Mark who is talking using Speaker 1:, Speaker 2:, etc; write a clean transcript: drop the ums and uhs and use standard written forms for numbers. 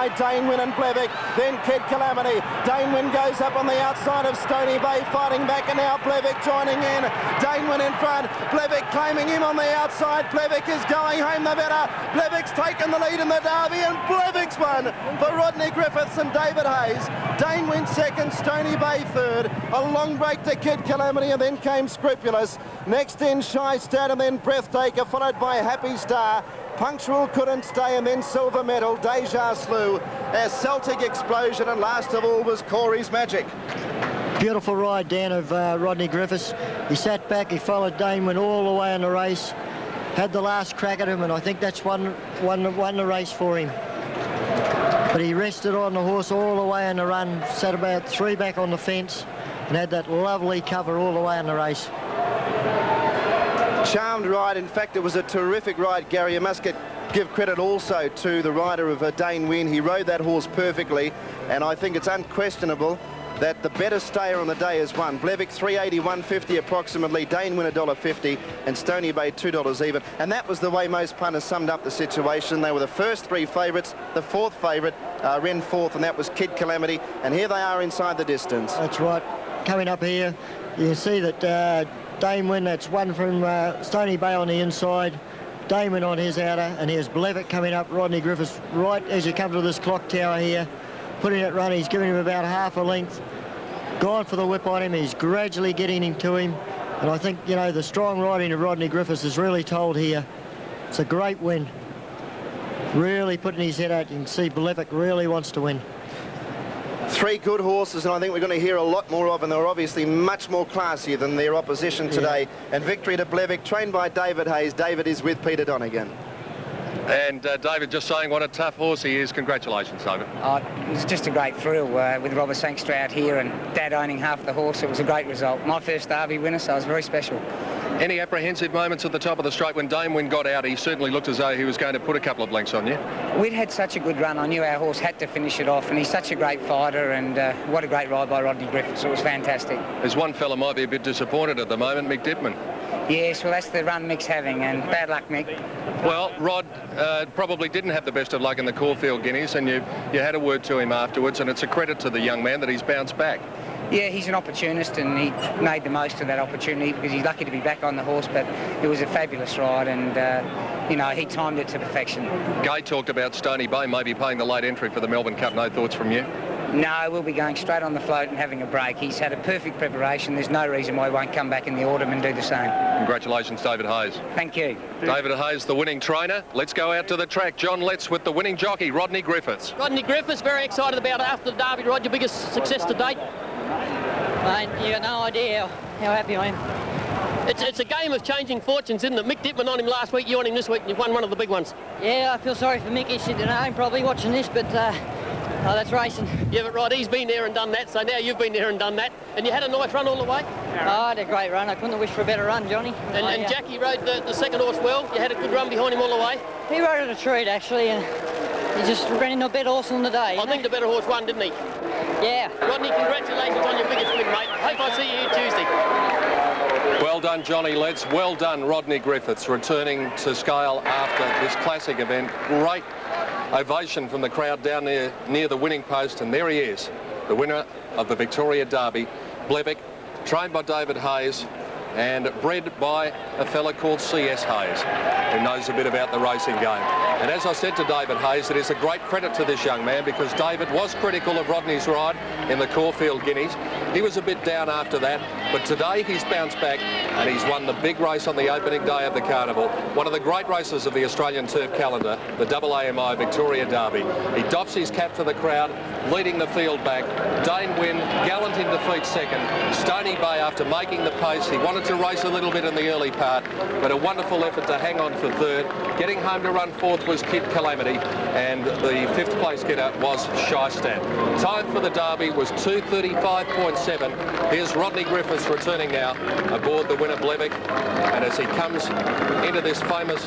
Speaker 1: inside Dane Win and Blevick, then Kid Calamity. Dane Win goes up on the outside of Stony Bay, fighting back, and now Blevick joining in. Dane Win in front, Blevick claiming him on the outside. Blevick is going home the better. Blevick's taken the lead in the Derby, and Blevick's won for Rodney Griffiths and David Hayes. Dane Win second, Stony Bay third. A long break to Kid Calamity, and then came Scrupulous. Next in Shy Stat, and then Breathtaker, followed by Happy Star. Punctual couldn't stay, and then Silver Medal. Deja Slew, a Celtic Explosion, and last of all was Corey's Magic.
Speaker 2: Beautiful ride down of Rodney Griffiths. He sat back, he followed Dane Win all the way in the race, had the last crack at him, and I think that's won the race for him. But he rested on the horse all the way in the run, sat about 3 back on the fence, and had that lovely cover all the way in the race.
Speaker 1: Charmed ride. In fact, it was a terrific ride, Gary. You must give credit also to the rider of Dane Win. He rode that horse perfectly, and I think it's unquestionable that the better stayer on the day has won. Blevick $3.80, $1.50 approximately, Dane Win $1.50, and Stony Bay $2 even. And that was the way most punters summed up the situation. They were the first 3 favourites. The 4th favourite ran 4th, and that was Kid Calamity. And here they are inside the distance.
Speaker 2: That's right. Coming up here, you can see that Dane Win, that's one from Stony Bay on the inside. Dane Win on his outer, and here's Blevick coming up. Rodney Griffiths right as you come to this clock tower here, putting it run. He's giving him about half a length. Gone for the whip on him. He's gradually getting into him. And I think, you know, the strong riding of Rodney Griffiths is really told here. It's a great win. Really putting his head out. You can see Blevick really wants to win.
Speaker 1: 3 good horses, and I think we're going to hear a lot more of, and they're obviously much more classier than their opposition today. Yeah. And victory to Blevick, trained by David Hayes. David is with Peter Donegan.
Speaker 3: And David, just saying what a tough horse he is. Congratulations, David.
Speaker 4: It was just a great thrill with Robert Sangster out here and Dad owning half the horse. It was a great result. My first Derby winner, so it was very special.
Speaker 3: Any apprehensive moments at the top of the straight when Dane Win got out? He certainly looked as though he was going to put a couple of lengths on you.
Speaker 4: We'd had such a good run. I knew our horse had to finish it off, and he's such a great fighter, and what a great ride by Rodney Griffiths. It was fantastic.
Speaker 3: There's one fella might be a bit disappointed at the moment, Mick Dittman.
Speaker 4: Yes, well, that's the run Mick's having, and bad luck, Mick.
Speaker 3: Well, Rod probably didn't have the best of luck in the Caulfield Guineas, and you had a word to him afterwards, and it's a credit to the young man that he's bounced back.
Speaker 4: Yeah, he's an opportunist, and he made the most of that opportunity because he's lucky to be back on the horse, but it was a fabulous ride, and, you know, he timed it to perfection.
Speaker 3: Gai talked about Stony Bay maybe paying the late entry for the Melbourne Cup. No thoughts from you?
Speaker 4: No, we'll be going straight on the float and having a break. He's had a perfect preparation. There's no reason why he won't come back in the autumn and do the same. Congratulations,
Speaker 3: David Hayes.
Speaker 4: Thank you.
Speaker 3: David Hayes, the winning trainer. Let's go out to the track. John Letts with the winning jockey, Rodney Griffiths.
Speaker 5: Rodney Griffiths, very excited about after the Derby, Rod, your biggest success to date.
Speaker 6: Mate, you got no idea how happy I am.
Speaker 5: It's a game of changing fortunes, isn't it? Mick Dittman on him last week, you on him this week, and you've won one of the big ones.
Speaker 6: Yeah, I feel sorry for Mick. He's sitting at home probably watching this, but oh, that's racing.
Speaker 5: Yeah, but Rod, he's been there and done that, so now you've been there and done that. And you had a nice run all the way?
Speaker 6: Oh, I had a great run. I couldn't have wished for a better run, Johnny.
Speaker 5: And Jackie rode the second horse well. You had a good run behind him all the way?
Speaker 6: He rode at a treat, actually, and he just ran into a better horse on the day.
Speaker 5: I think the better horse won, didn't he?
Speaker 6: Yeah.
Speaker 5: Rodney, congratulations on your biggest win, mate. Hope I see you here Tuesday.
Speaker 3: Well done, Johnny Letts. Well done, Rodney Griffiths, returning to scale after this classic event. Great ovation from the crowd down there near the winning post, and there he is, the winner of the Victoria Derby, Blevick, trained by David Hayes and bred by a fella called C.S. Hayes, who knows a bit about the racing game. And as I said to David Hayes, it is a great credit to this young man because David was critical of Rodney's ride in the Caulfield Guineas. He was a bit down after that, but today he's bounced back and he's won the big race on the opening day of the Carnival, one of the great races of the Australian turf calendar, the AAMI Victoria Derby. He doffs his cap to the crowd, leading the field back. Dane Win, gallant in defeat second. Stony Bay, after making the pace, he wanted to race a little bit in the early part, but a wonderful effort to hang on for third. Getting home to run fourth was Kid Calamity, and the fifth place getter was Shy Stat. Time for the Derby was 2:35.7. Here's Rodney Griffiths returning now aboard the winner Blevick, and as he comes into this famous